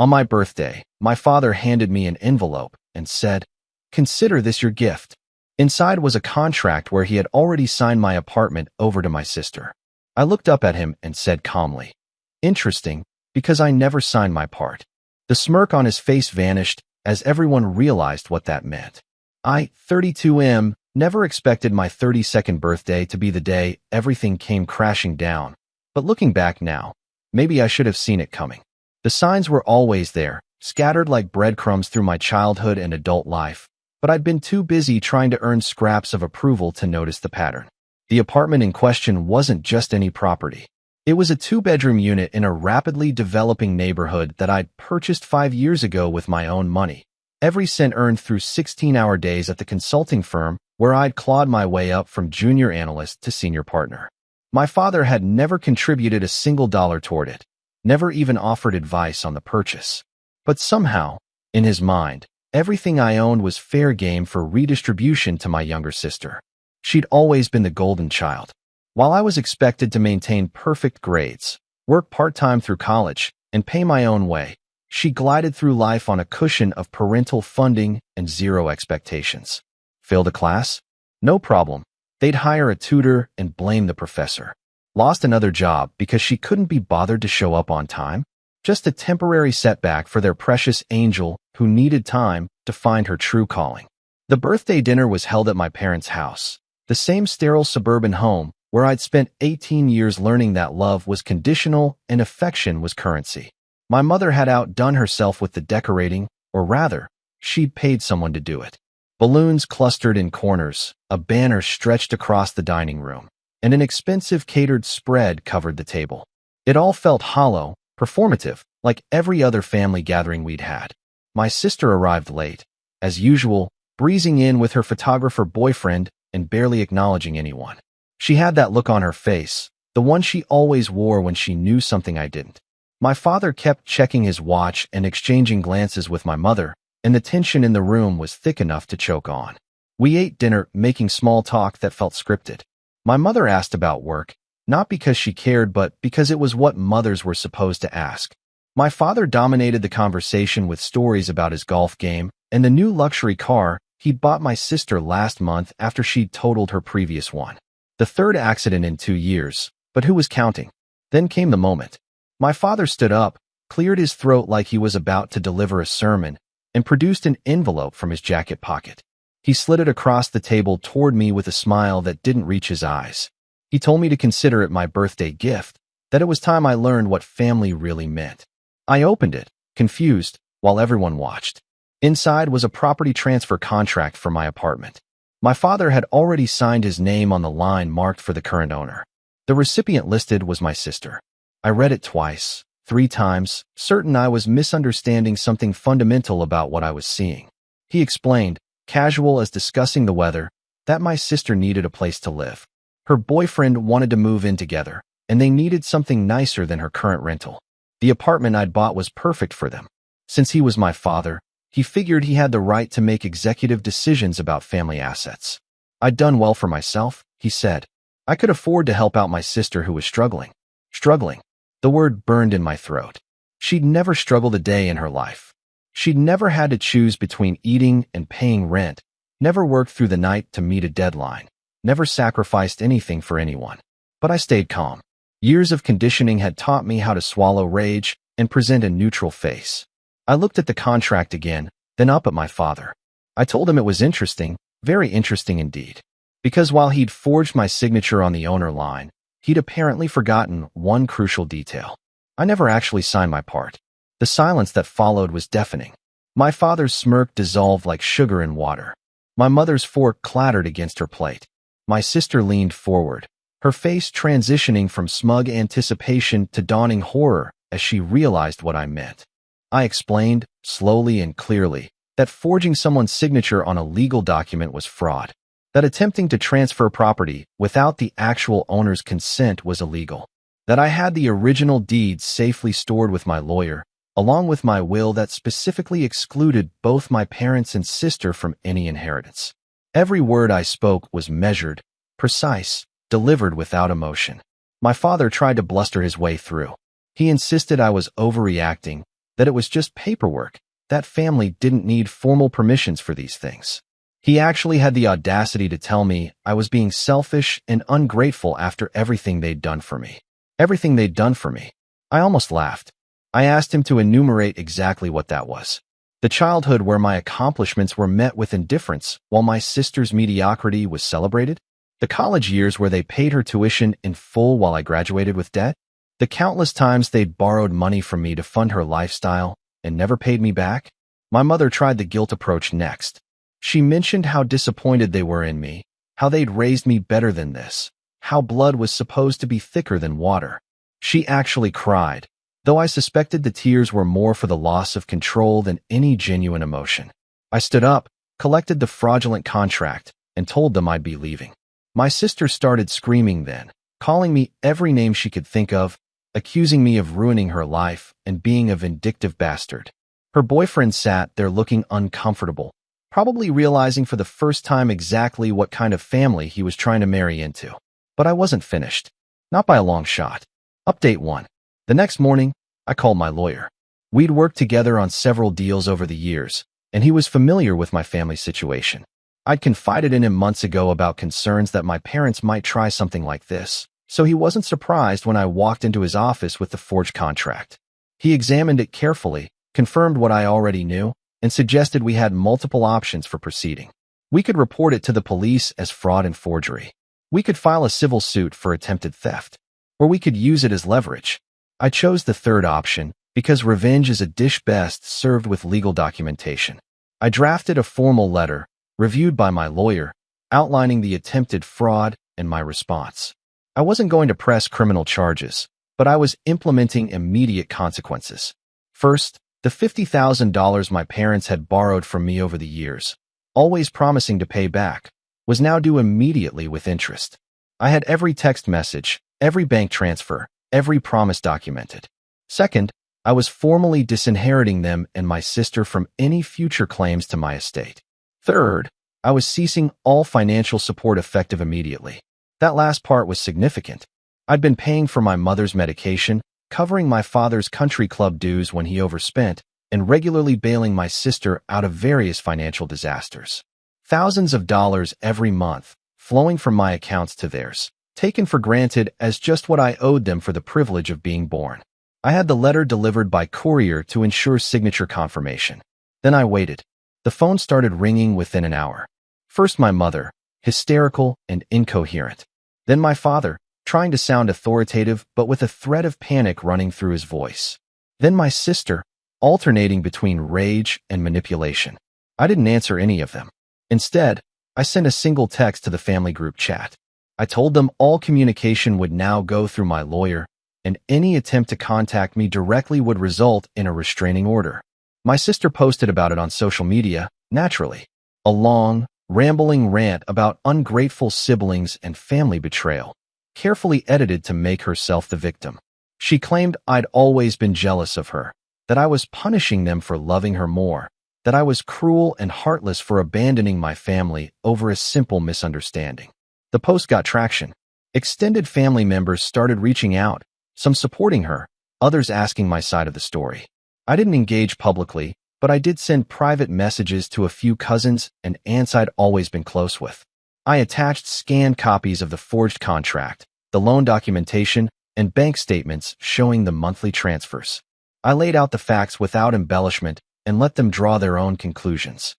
On my birthday, my father handed me an envelope and said, "Consider this your gift." Inside was a contract where he had already signed my apartment over to my sister. I looked up at him and said calmly, "Interesting, because I never signed my part." The smirk on his face vanished as everyone realized what that meant. I, 32M, never expected my 32nd birthday to be the day everything came crashing down. But looking back now, maybe I should have seen it coming. The signs were always there, scattered like breadcrumbs through my childhood and adult life, but I'd been too busy trying to earn scraps of approval to notice the pattern. The apartment in question wasn't just any property. It was a two-bedroom unit in a rapidly developing neighborhood that I'd purchased 5 years ago with my own money. Every cent earned through 16-hour days at the consulting firm where I'd clawed my way up from junior analyst to senior partner. My father had never contributed a single dollar toward it, never even offered advice on the purchase. But somehow, in his mind, everything I owned was fair game for redistribution to my younger sister. She'd always been the golden child. While I was expected to maintain perfect grades, work part-time through college, and pay my own way, she glided through life on a cushion of parental funding and zero expectations. Failed a class? No problem. They'd hire a tutor and blame the professor. Lost another job because she couldn't be bothered to show up on time? Just a temporary setback for their precious angel who needed time to find her true calling. The birthday dinner was held at my parents' house, the same sterile suburban home where I'd spent 18 years learning that love was conditional and affection was currency. My mother had outdone herself with the decorating, or rather, she'd paid someone to do it. Balloons clustered in corners, a banner stretched across the dining room, and an expensive catered spread covered the table. It all felt hollow, performative, like every other family gathering we'd had. My sister arrived late, as usual, breezing in with her photographer boyfriend and barely acknowledging anyone. She had that look on her face, the one she always wore when she knew something I didn't. My father kept checking his watch and exchanging glances with my mother, and the tension in the room was thick enough to choke on. We ate dinner, making small talk that felt scripted. My mother asked about work, not because she cared but because it was what mothers were supposed to ask. My father dominated the conversation with stories about his golf game and the new luxury car he'd bought my sister last month after she'd totaled her previous one. The third accident in 2 years, but who was counting? Then came the moment. My father stood up, cleared his throat like he was about to deliver a sermon, and produced an envelope from his jacket pocket. He slid it across the table toward me with a smile that didn't reach his eyes. He told me to consider it my birthday gift, that it was time I learned what family really meant. I opened it, confused, while everyone watched. Inside was a property transfer contract for my apartment. My father had already signed his name on the line marked for the current owner. The recipient listed was my sister. I read it twice, 3 times, certain I was misunderstanding something fundamental about what I was seeing. He explained, casual as discussing the weather, that my sister needed a place to live. Her boyfriend wanted to move in together, and they needed something nicer than her current rental. The apartment I'd bought was perfect for them. Since he was my father, he figured he had the right to make executive decisions about family assets. I'd done well for myself, he said. I could afford to help out my sister who was struggling. Struggling. The word burned in my throat. She'd never struggled a day in her life. She'd never had to choose between eating and paying rent, never worked through the night to meet a deadline, never sacrificed anything for anyone. But I stayed calm. Years of conditioning had taught me how to swallow rage and present a neutral face. I looked at the contract again, then up at my father. I told him it was interesting, very interesting indeed. Because while he'd forged my signature on the owner line, he'd apparently forgotten one crucial detail. I never actually signed my part. The silence that followed was deafening. My father's smirk dissolved like sugar in water. My mother's fork clattered against her plate. My sister leaned forward, her face transitioning from smug anticipation to dawning horror as she realized what I meant. I explained, slowly and clearly, that forging someone's signature on a legal document was fraud. That attempting to transfer property without the actual owner's consent was illegal. That I had the original deeds safely stored with my lawyer, along with my will that specifically excluded both my parents and sister from any inheritance. Every word I spoke was measured, precise, delivered without emotion. My father tried to bluster his way through. He insisted I was overreacting, that it was just paperwork. That family didn't need formal permissions for these things. He actually had the audacity to tell me I was being selfish and ungrateful after everything they'd done for me. Everything they'd done for me. I almost laughed. I asked him to enumerate exactly what that was. The childhood where my accomplishments were met with indifference while my sister's mediocrity was celebrated? The college years where they paid her tuition in full while I graduated with debt? The countless times they'd borrowed money from me to fund her lifestyle and never paid me back? My mother tried the guilt approach next. She mentioned how disappointed they were in me, how they'd raised me better than this, how blood was supposed to be thicker than water. She actually cried, though I suspected the tears were more for the loss of control than any genuine emotion. I stood up, collected the fraudulent contract, and told them I'd be leaving. My sister started screaming then, calling me every name she could think of, accusing me of ruining her life and being a vindictive bastard. Her boyfriend sat there looking uncomfortable, probably realizing for the first time exactly what kind of family he was trying to marry into. But I wasn't finished. Not by a long shot. Update 1. The next morning, I called my lawyer. We'd worked together on several deals over the years, and he was familiar with my family situation. I'd confided in him months ago about concerns that my parents might try something like this, so he wasn't surprised when I walked into his office with the forged contract. He examined it carefully, confirmed what I already knew, and suggested we had multiple options for proceeding. We could report it to the police as fraud and forgery. We could file a civil suit for attempted theft, or we could use it as leverage. I chose the third option because revenge is a dish best served with legal documentation. I drafted a formal letter, reviewed by my lawyer, outlining the attempted fraud and my response. I wasn't going to press criminal charges, but I was implementing immediate consequences. First, the $50,000 my parents had borrowed from me over the years, always promising to pay back, was now due immediately with interest. I had every text message, every bank transfer, every promise documented. Second, I was formally disinheriting them and my sister from any future claims to my estate. Third, I was ceasing all financial support effective immediately. That last part was significant. I'd been paying for my mother's medication, covering my father's country club dues when he overspent, and regularly bailing my sister out of various financial disasters. Thousands of dollars every month, flowing from my accounts to theirs, taken for granted as just what I owed them for the privilege of being born. I had the letter delivered by courier to ensure signature confirmation. Then I waited. The phone started ringing within an hour. First my mother, hysterical and incoherent. Then my father, trying to sound authoritative but with a thread of panic running through his voice. Then my sister, alternating between rage and manipulation. I didn't answer any of them. Instead, I sent a single text to the family group chat. I told them all communication would now go through my lawyer, and any attempt to contact me directly would result in a restraining order. My sister posted about it on social media, naturally. A long, rambling rant about ungrateful siblings and family betrayal, carefully edited to make herself the victim. She claimed I'd always been jealous of her, that I was punishing them for loving her more, that I was cruel and heartless for abandoning my family over a simple misunderstanding. The post got traction. Extended family members started reaching out, some supporting her, others asking my side of the story. I didn't engage publicly, but I did send private messages to a few cousins and aunts I'd always been close with. I attached scanned copies of the forged contract, the loan documentation, and bank statements showing the monthly transfers. I laid out the facts without embellishment and let them draw their own conclusions.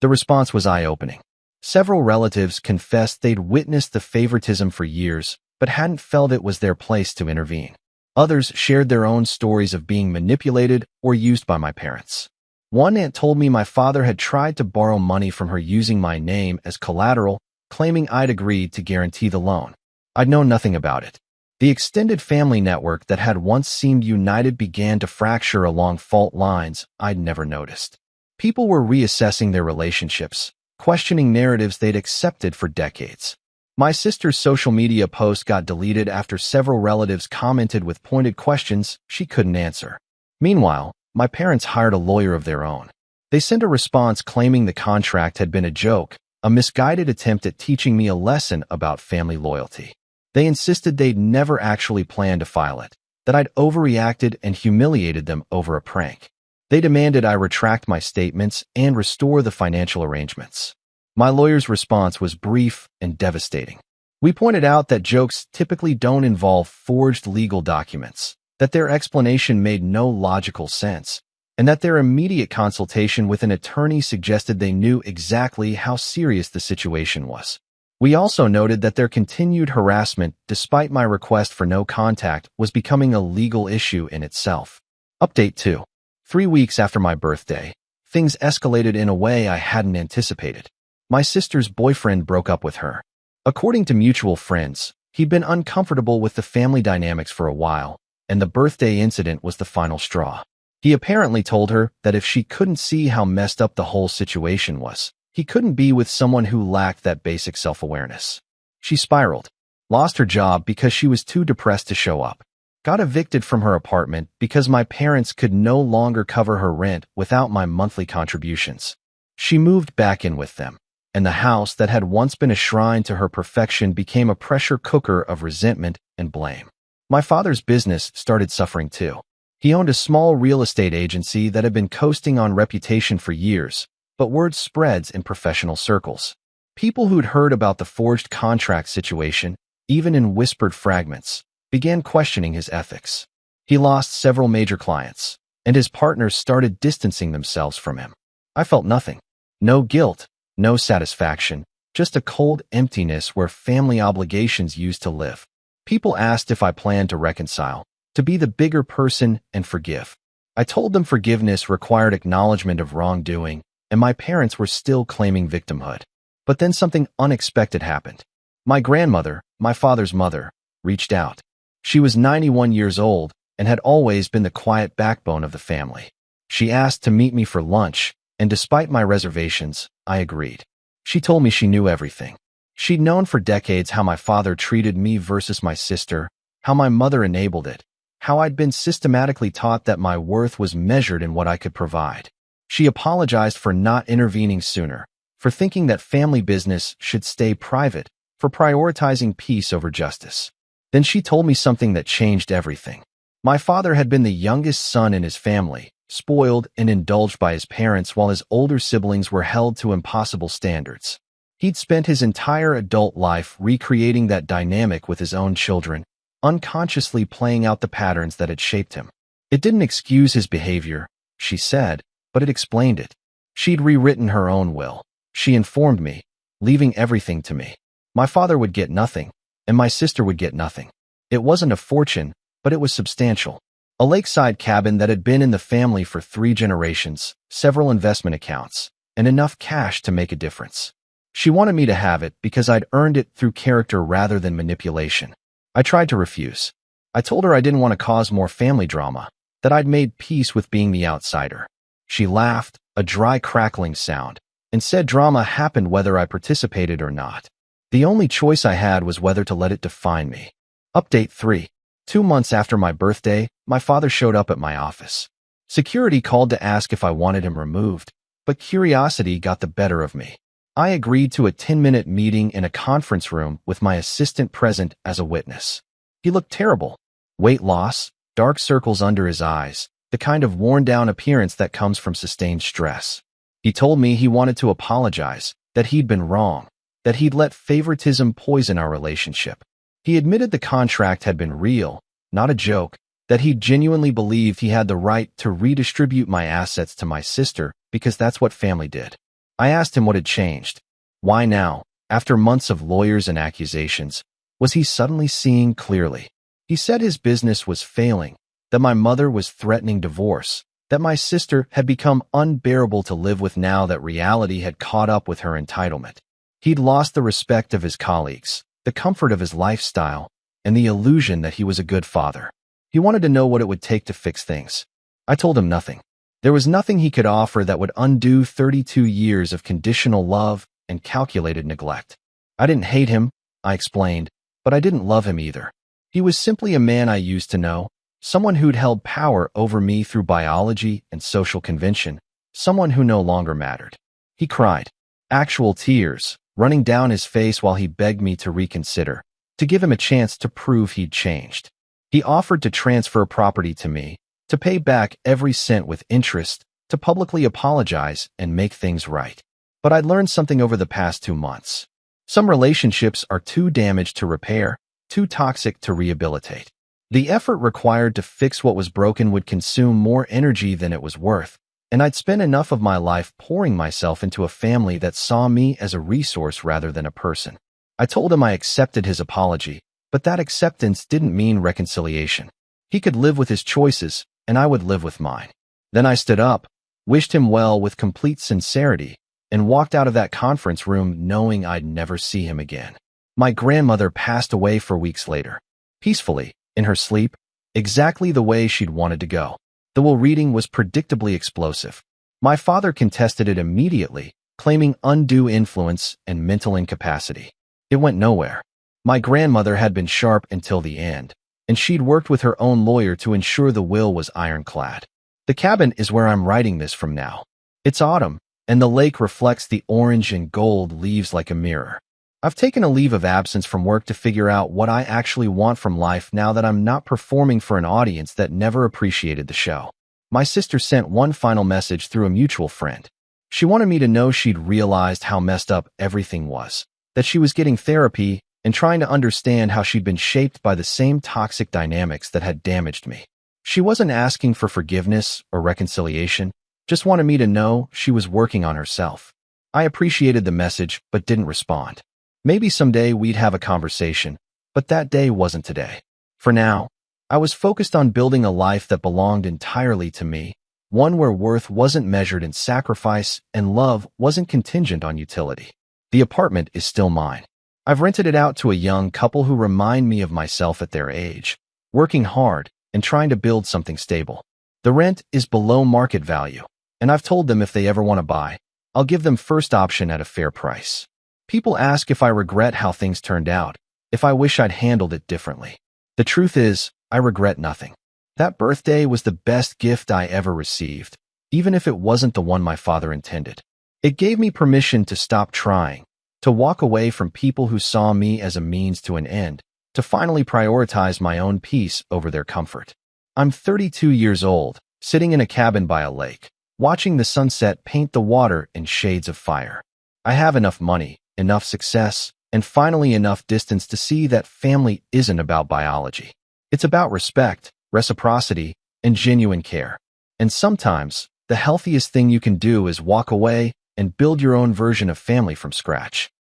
The response was eye-opening. Several relatives confessed they'd witnessed the favoritism for years, but hadn't felt it was their place to intervene. Others shared their own stories of being manipulated or used by my parents. One aunt told me my father had tried to borrow money from her using my name as collateral, claiming I'd agreed to guarantee the loan. I'd known nothing about it. The extended family network that had once seemed united began to fracture along fault lines I'd never noticed. People were reassessing their relationships, questioning narratives they'd accepted for decades. My sister's social media post got deleted after several relatives commented with pointed questions she couldn't answer. Meanwhile, my parents hired a lawyer of their own. They sent a response claiming the contract had been a joke, a misguided attempt at teaching me a lesson about family loyalty. They insisted they'd never actually planned to file it, that I'd overreacted and humiliated them over a prank. They demanded I retract my statements and restore the financial arrangements. My lawyer's response was brief and devastating. We pointed out that jokes typically don't involve forged legal documents, that their explanation made no logical sense, and that their immediate consultation with an attorney suggested they knew exactly how serious the situation was. We also noted that their continued harassment, despite my request for no contact, was becoming a legal issue in itself. Update 2. 3 weeks after my birthday, things escalated in a way I hadn't anticipated. My sister's boyfriend broke up with her. According to mutual friends, he'd been uncomfortable with the family dynamics for a while, and the birthday incident was the final straw. He apparently told her that if she couldn't see how messed up the whole situation was, he couldn't be with someone who lacked that basic self-awareness. She spiraled, lost her job because she was too depressed to show up, got evicted from her apartment because my parents could no longer cover her rent without my monthly contributions. She moved back in with them, and the house that had once been a shrine to her perfection became a pressure cooker of resentment and blame. My father's business started suffering too. He owned a small real estate agency that had been coasting on reputation for years, but word spreads in professional circles. People who'd heard about the forged contract situation, even in whispered fragments, began questioning his ethics. He lost several major clients, and his partners started distancing themselves from him. I felt nothing. No guilt, no satisfaction, just a cold emptiness where family obligations used to live. People asked if I planned to reconcile, to be the bigger person and forgive. I told them forgiveness required acknowledgement of wrongdoing, and my parents were still claiming victimhood. But then something unexpected happened. My grandmother, my father's mother, reached out. She was 91 years old and had always been the quiet backbone of the family. She asked to meet me for lunch, and despite my reservations, I agreed. She told me she knew everything. She'd known for decades how my father treated me versus my sister, how my mother enabled it, how I'd been systematically taught that my worth was measured in what I could provide. She apologized for not intervening sooner, for thinking that family business should stay private, for prioritizing peace over justice. Then she told me something that changed everything. My father had been the youngest son in his family, spoiled and indulged by his parents while his older siblings were held to impossible standards. He'd spent his entire adult life recreating that dynamic with his own children, unconsciously playing out the patterns that had shaped him. It didn't excuse his behavior, she said, but it explained it. She'd rewritten her own will. She informed me, leaving everything to me. My father would get nothing, and my sister would get nothing. It wasn't a fortune, but it was substantial. A lakeside cabin that had been in the family for 3 generations, several investment accounts, and enough cash to make a difference. She wanted me to have it because I'd earned it through character rather than manipulation. I tried to refuse. I told her I didn't want to cause more family drama, that I'd made peace with being the outsider. She laughed, a dry crackling sound, and said drama happened whether I participated or not. The only choice I had was whether to let it define me. Update 3. 2 months after my birthday, my father showed up at my office. Security called to ask if I wanted him removed, but curiosity got the better of me. I agreed to a 10-minute meeting in a conference room with my assistant present as a witness. He looked terrible. Weight loss, dark circles under his eyes, the kind of worn-down appearance that comes from sustained stress. He told me he wanted to apologize, that he'd been wrong, that he'd let favoritism poison our relationship. He admitted the contract had been real, not a joke, that he genuinely believed he had the right to redistribute my assets to my sister because that's what family did. I asked him what had changed. Why now, after months of lawyers and accusations, was he suddenly seeing clearly? He said his business was failing, that my mother was threatening divorce, that my sister had become unbearable to live with now that reality had caught up with her entitlement. He'd lost the respect of his colleagues, the comfort of his lifestyle, and the illusion that he was a good father. He wanted to know what it would take to fix things. I told him nothing. There was nothing he could offer that would undo 32 years of conditional love and calculated neglect. I didn't hate him, I explained, but I didn't love him either. He was simply a man I used to know, someone who'd held power over me through biology and social convention, someone who no longer mattered. He cried, actual tears, running down his face while he begged me to reconsider, to give him a chance to prove he'd changed. He offered to transfer property to me, to pay back every cent with interest, to publicly apologize and make things right. But I'd learned something over the past 2 months. Some relationships are too damaged to repair, too toxic to rehabilitate. The effort required to fix what was broken would consume more energy than it was worth, and I'd spent enough of my life pouring myself into a family that saw me as a resource rather than a person. I told him I accepted his apology, but that acceptance didn't mean reconciliation. He could live with his choices, and I would live with mine. Then I stood up, wished him well with complete sincerity, and walked out of that conference room knowing I'd never see him again. My grandmother passed away 4 weeks later, peacefully, in her sleep, exactly the way she'd wanted to go. The will reading was predictably explosive. My father contested it immediately, claiming undue influence and mental incapacity. It went nowhere. My grandmother had been sharp until the end, and she'd worked with her own lawyer to ensure the will was ironclad. The cabin is where I'm writing this from now. It's autumn, and the lake reflects the orange and gold leaves like a mirror. I've taken a leave of absence from work to figure out what I actually want from life now that I'm not performing for an audience that never appreciated the show. My sister sent one final message through a mutual friend. She wanted me to know she'd realized how messed up everything was, that she was getting therapy and trying to understand how she'd been shaped by the same toxic dynamics that had damaged me. She wasn't asking for forgiveness or reconciliation, just wanted me to know she was working on herself. I appreciated the message but didn't respond. Maybe someday we'd have a conversation, but that day wasn't today. For now, I was focused on building a life that belonged entirely to me, one where worth wasn't measured in sacrifice and love wasn't contingent on utility. The apartment is still mine. I've rented it out to a young couple who remind me of myself at their age, working hard and trying to build something stable. The rent is below market value, and I've told them if they ever want to buy, I'll give them first option at a fair price. People ask if I regret how things turned out, if I wish I'd handled it differently. The truth is, I regret nothing. That birthday was the best gift I ever received, even if it wasn't the one my father intended. It gave me permission to stop trying, to walk away from people who saw me as a means to an end, to finally prioritize my own peace over their comfort. I'm 32 years old, sitting in a cabin by a lake, watching the sunset paint the water in shades of fire. I have enough money, enough success, and finally enough distance to see that family isn't about biology. It's about respect, reciprocity, and genuine care. And sometimes, the healthiest thing you can do is walk away and build your own version of family from scratch.